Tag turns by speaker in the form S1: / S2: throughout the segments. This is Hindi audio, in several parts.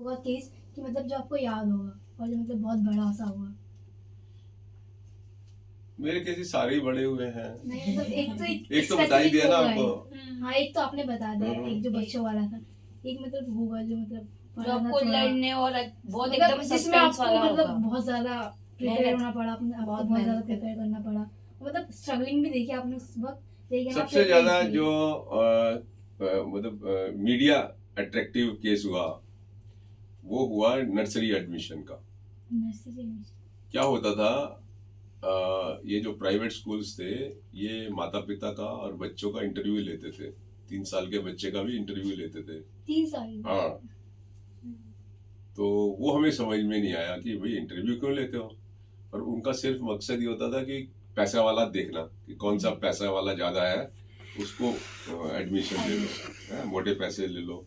S1: होगा केस कि मतलब जो आपको याद होगा और जो मतलब बहुत बड़ा सा हुआ?
S2: मेरे केसेस सारे ही बड़े हुए हैं।
S1: नहीं मतलब एक
S2: एक तो बता ही
S1: स्पेसिफिक
S2: दिया ना
S1: होगा
S2: आपको।
S1: ही। हाँ, एक तो आपने बता दिया, एक जो
S2: हम्म।
S1: बच्चों वाला था। एक मतलब होगा जो मतलब
S3: जो
S1: बड़ा था
S3: आपको
S1: थोड़ा,
S3: लड़ने और बहुत
S1: मतलब
S3: एकदम
S1: जिसमें
S3: सस्पेंस
S1: आपको
S3: वाला
S1: मतलब
S3: होगा।
S1: बहुत ज्यादा प्रिपेयर
S3: मेहनत,
S1: होना पड़ा, आपको
S3: बहुत
S1: बहुत ज्यादा
S3: मेहनत
S1: प्रिपेयर करना पड़ा, मतलब स्ट्रगलिंग भी देखी आपने उस वक्त, लेकिन आप
S2: सबसे
S1: फिर नहीं
S2: ज्यादा
S1: थी।
S2: जो मतलब मीडिया अट्रैक्टिव केस हुआ वो हुआ नर्सरी एडमिशन का।
S1: नर्सरी में?
S2: क्या होता था, ये जो प्राइवेट स्कूल्स थे ये माता पिता का और बच्चों का इंटरव्यू लेते थे। 3 साल के बच्चे का भी इंटरव्यू लेते थे।
S1: 3 साल?
S2: हाँ। तो वो हमें समझ में नहीं आया कि भाई इंटरव्यू क्यों लेते हो। और उनका सिर्फ मकसद ये होता था कि पैसा वाला देखना कि कौन सा पैसा वाला ज्यादा है, उसको एडमिशन ले लो, मोटे पैसे ले लो।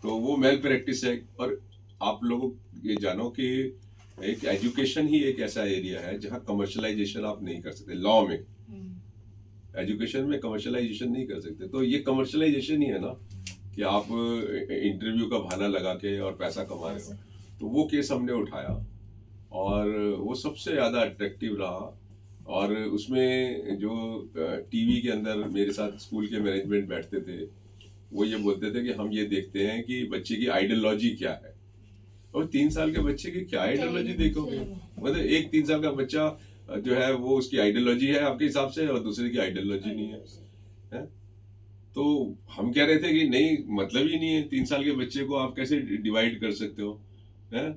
S2: तो वो मेल प्रैक्टिस है। और आप लोगों ये जानो कि एक एजुकेशन ही एक ऐसा एरिया है जहाँ कमर्शलाइजेशन आप नहीं कर सकते। लॉ में एजुकेशन में कमर्शलाइजेशन नहीं कर सकते। तो ये कमर्शलाइजेशन ही है ना कि आप इंटरव्यू का बहाना लगा के और पैसा कमा रहे हो। तो वो केस हमने उठाया और वो सबसे ज्यादा अट्रैक्टिव रहा। और उसमें जो टीवी के अंदर मेरे साथ स्कूल के मैनेजमेंट बैठते थे वो ये बोलते थे कि हम ये देखते हैं कि बच्चे की आइडियोलॉजी क्या है। और 3 साल के बच्चे की क्या आइडियोलॉजी देखोगे? मतलब एक 3 साल का बच्चा जो है वो उसकी आइडियोलॉजी है आपके हिसाब से, और दूसरे की आइडियोलॉजी नहीं है? तो हम कह रहे थे कि नहीं, मतलब ही नहीं है। 3 साल के बच्चे को आप कैसे डिवाइड कर सकते हो? है?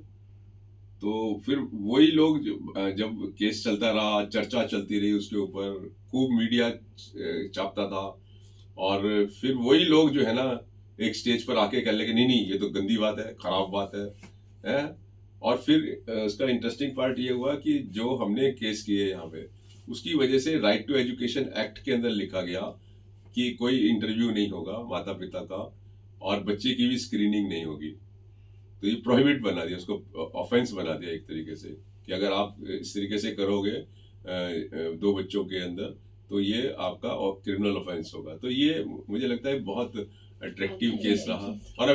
S2: तो फिर वही लोग जब केस चलता रहा, चर्चा चलती रही उसके ऊपर, खूब मीडिया छापता था। और फिर वही लोग जो है ना एक स्टेज पर आके कह लगे नहीं नहीं ये तो गंदी बात है, खराब बात है? और फिर उसका इंटरेस्टिंग पार्ट ये हुआ कि जो हमने केस किए यहाँ पे उसकी वजह से राइट टू एजुकेशन एक्ट के अंदर लिखा गया कि कोई इंटरव्यू नहीं होगा माता पिता का, और बच्चे की भी स्क्रीनिंग नहीं होगी। तो ये प्रोहिबिट बना दिया, उसको ऑफेंस बना दिया एक तरीके से कि अगर आप इस तरीके से करोगे 2 बच्चों के अंदर तो ये आपका क्रिमिनल ऑफेंस होगा। तो ये मुझे लगता है बहुत अट्रैक्टिव केस रहा। और अभी